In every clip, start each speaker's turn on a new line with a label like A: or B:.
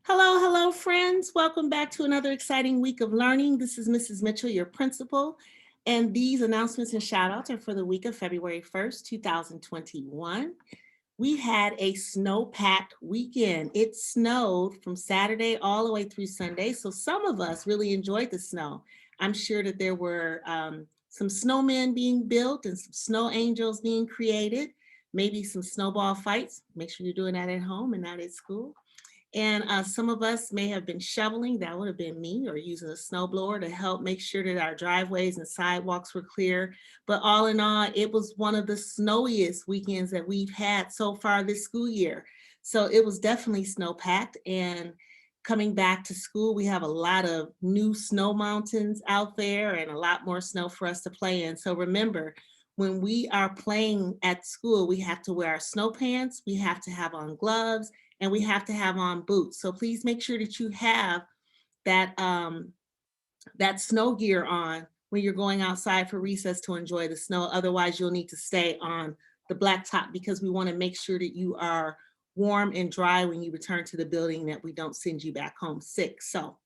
A: Hello, friends. Welcome back to another exciting week of learning. This is Mrs. Mitchell, your principal, and these announcements and shout outs are for the week of February 1st, 2021. We had a snow-packed weekend. It snowed from Saturday all the way through Sunday, so some of us really enjoyed the snow. I'm sure that there were some snowmen being built and some snow angels being created, maybe some snowball fights. Make sure you're doing that at home and not at school. And some of us may have been shoveling, that would have been me, or using a snowblower to help make sure that our driveways and sidewalks were clear. But all in all, it was one of the snowiest weekends that we've had so far this school year. So it was definitely snow packed. And coming back to school, we have a lot of new snow mountains out there and a lot more snow for us to play in. So remember, when we are playing at school, we have to wear our snow pants, we have to have on gloves, and we have to have on boots. So please make sure that you have that that snow gear on when you're going outside for recess to enjoy the snow. Otherwise, you'll need to stay on the blacktop because we want to make sure that you are warm and dry when you return to the building, that we don't send you back home sick. So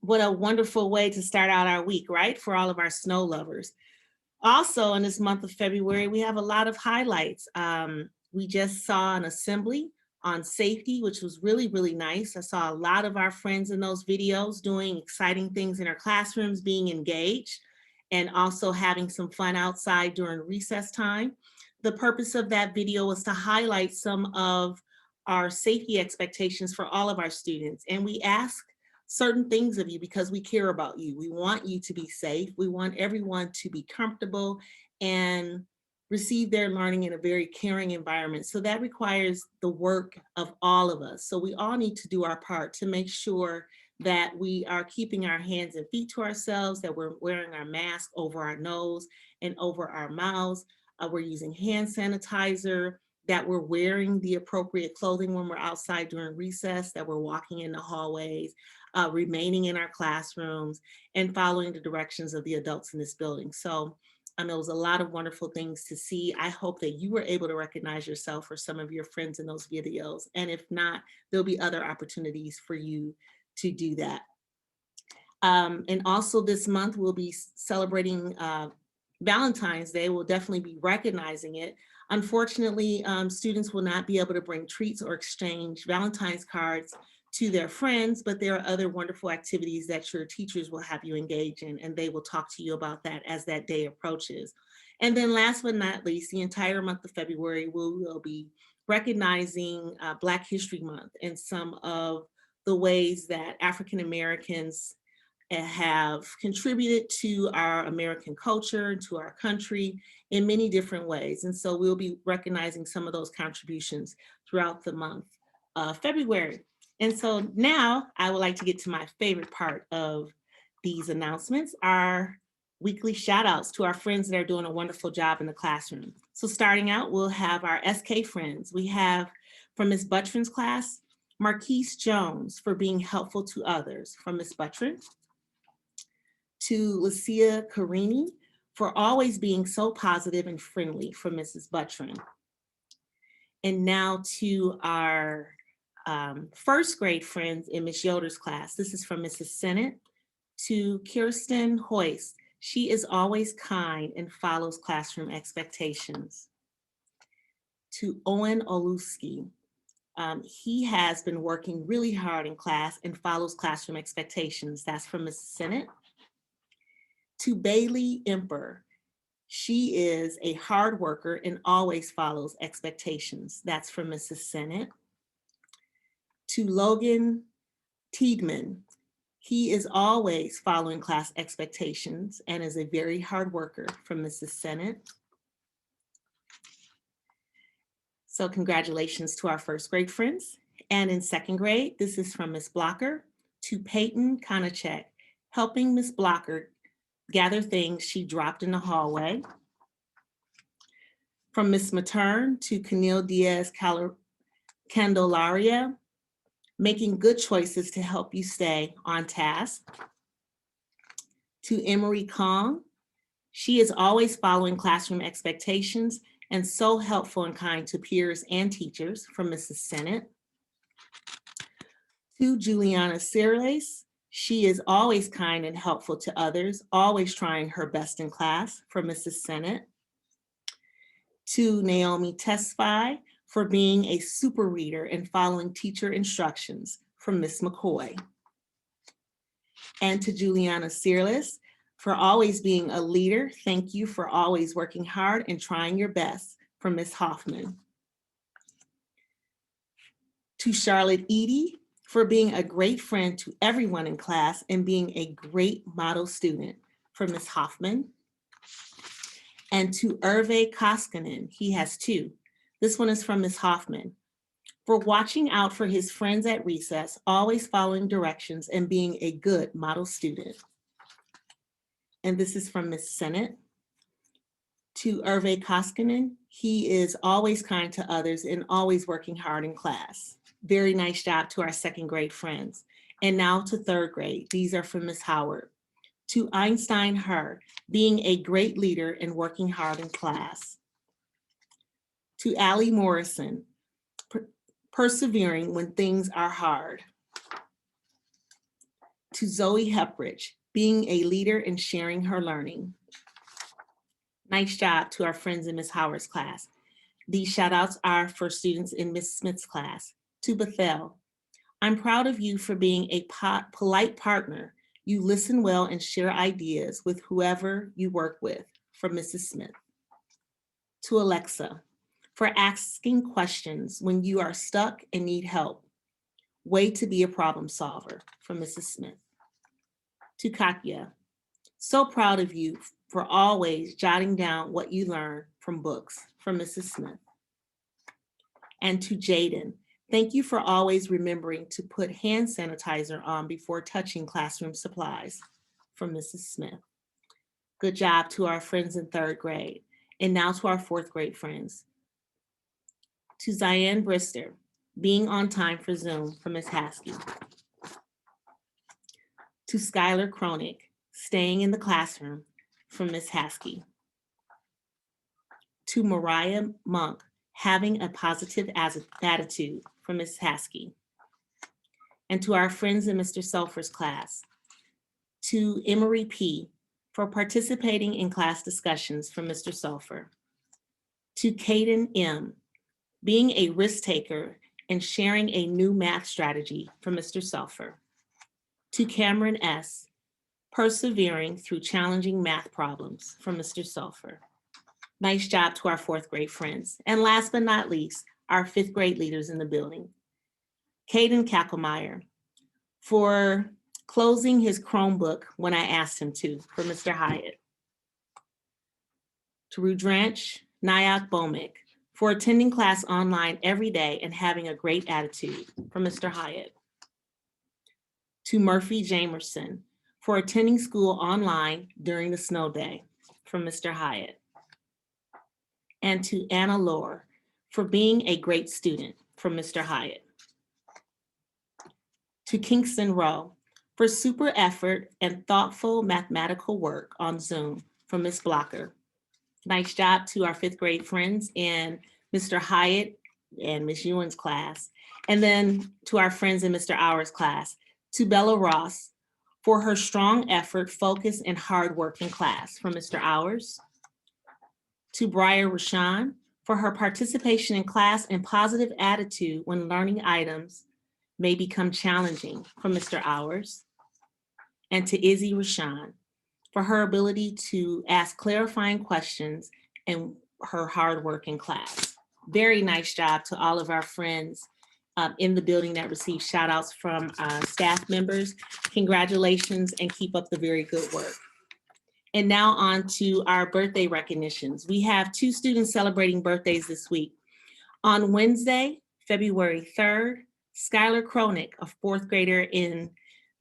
A: what a wonderful way to start out our week, right? For all of our snow lovers. Also, in this month of February, we have a lot of highlights. We just saw an assembly on safety, which was really nice. I saw a lot of our friends in those videos doing exciting things in our classrooms, being engaged, and also having some fun outside during recess time. The purpose of that video was to highlight some of our safety expectations for all of our students. And we ask certain things of you because we care about you. We want you to be safe. We want everyone to be comfortable and receive their learning in a very caring environment. So that requires the work of all of us. So we all need to do our part to make sure that we are keeping our hands and feet to ourselves, that we're wearing our mask over our nose and over our mouths. We're using hand sanitizer, that we're wearing the appropriate clothing when we're outside during recess, that we're walking in the hallways, remaining in our classrooms, and following the directions of the adults in this building. So there was a lot of wonderful things to see. I hope that you were able to recognize yourself or some of your friends in those videos. And if not, there'll be other opportunities for you to do that. And also this month, we'll be celebrating Valentine's Day. We'll definitely be recognizing it. Unfortunately, students will not be able to bring treats or exchange Valentine's cards to their friends, but there are other wonderful activities that your teachers will have you engage in, and they will talk to you about that as that day approaches. And then last but not least, the entire month of February, we will be recognizing Black History Month and some of the ways that African Americans have contributed to our American culture, to our country in many different ways. And so we'll be recognizing some of those contributions throughout the month of February. And so now I would like to get to my favorite part of these announcements, our weekly shout outs to our friends that are doing a wonderful job in the classroom. So starting out, we'll have our SK friends. We have from Ms. Buttrin's class, Marquise Jones for being helpful to others from Ms. Buttrin, to Lucia Carini for always being so positive and friendly for Mrs. Buttrin. And now to our first grade friends in Ms. Yoder's class. This is from Mrs. Sennett to Kirsten Hoyst. She is always kind and follows classroom expectations. To Owen Oluski. He has been working really hard in class and follows classroom expectations. That's from Mrs. Sennett. To Bailey Emper. She is a hard worker and always follows expectations. That's from Mrs. Sennett. To Logan Tiedman. He is always following class expectations and is a very hard worker, from Mrs. Sennett. So congratulations to our first grade friends. And in second grade, this is from Ms. Blocker to Peyton Konachek, helping Ms. Blocker gather things she dropped in the hallway. From Ms. Matern to Camille Diaz Candelaria, making good choices to help you stay on task. To Emery Kong, she is always following classroom expectations and so helpful and kind to peers and teachers, from Mrs. Sennett. To Juliana Cirles, she is always kind and helpful to others, always trying her best in class, from Mrs. Sennett. To Naomi Tesfaye, for being a super reader and following teacher instructions, from Miss McCoy. And to Juliana Cirles, for always being a leader, thank you for always working hard and trying your best, from Miss Hoffman. To Charlotte Edie, for being a great friend to everyone in class and being a great model student, from Ms. Hoffman. And to Hervé Koskinen, he has two. This one is from Ms. Hoffman. For watching out for his friends at recess, always following directions and being a good model student. And this is from Ms. Sennett. To Hervé Koskinen, he is always kind to others and always working hard in class. Very nice job to our second grade friends. And now to third grade. These are from Ms. Howard. To Einstein Her, being a great leader and working hard in class. To Allie Morrison, persevering when things are hard. To Zoe Hepridge, being a leader and sharing her learning. Nice job to our friends in Ms. Howard's class. These shout outs are for students in Ms. Smith's class. To Bethel, I'm proud of you for being a polite partner. You listen well and share ideas with whoever you work with, from Mrs. Smith. To Alexa, for asking questions when you are stuck and need help. Way to be a problem solver, from Mrs. Smith. To Katya, so proud of you for always jotting down what you learn from books, from Mrs. Smith. And to Jaden, thank you for always remembering to put hand sanitizer on before touching classroom supplies, from Mrs. Smith. Good job to our friends in third grade. And now to our fourth grade friends. To Ziane Brister, being on time for Zoom, from Ms. Haskell. To Skylar Kronig, staying in the classroom, from Ms. Haskell. To Mariah Monk, having a positive attitude, from Ms. Haskell. And to our friends in Mr. Sulfur's class. To Emery P, for participating in class discussions, from Mr. Sulfur. To Caden M, being a risk taker and sharing a new math strategy, from Mr. Sulfur. To Cameron S, persevering through challenging math problems, from Mr. Sulfur. Nice job to our fourth grade friends. And last but not least, our fifth grade leaders in the building. Caden Kacklemeyer, for closing his Chromebook when I asked him to, for Mr. Hyatt. To Rudranch Nyack Bomick, for attending class online every day and having a great attitude, from Mr. Hyatt. To Murphy Jamerson, for attending school online during the snow day, from Mr. Hyatt. And to Anna Lohr, for being a great student, from Mr. Hyatt. To Kingston Rowe, for super effort and thoughtful mathematical work on Zoom, from Ms. Blocker. Nice job to our fifth grade friends in Mr. Hyatt and Ms. Ewan's class. And then to our friends in Mr. Hour's class. To Bella Ross, for her strong effort, focus, and hard work in class, from Mr. Hours. To Briar Rashan, for her participation in class and positive attitude when learning items may become challenging, from Mr. Hours. And to Izzy Rashan, for her ability to ask clarifying questions and her hard work in class. Very nice job to all of our friends in the building that received shout outs from staff members. Congratulations and keep up the very good work. And now on to our birthday recognitions. We have two students celebrating birthdays this week. On Wednesday, February 3rd, Skylar Kronig, a fourth grader in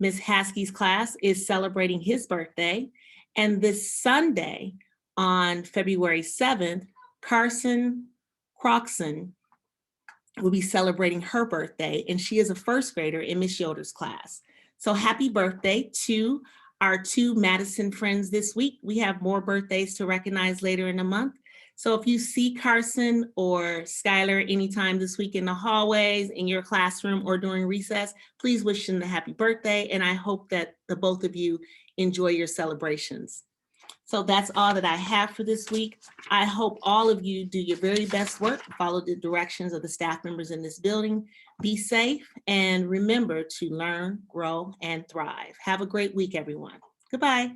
A: Ms. Haskey's class, is celebrating his birthday. And this Sunday, on February 7th, Carson Croxon will be celebrating her birthday, and she is a first grader in Miss Yoder's class. So happy birthday to our two Madison friends this week. We have more birthdays to recognize later in the month. So if you see Carson or Skylar anytime this week in the hallways, in your classroom, or during recess, please wish them a happy birthday. And I hope that the both of you enjoy your celebrations. So that's all that I have for this week. I hope all of you do your very best work, follow the directions of the staff members in this building, be safe, and remember to learn, grow, and thrive. Have a great week, everyone. Goodbye.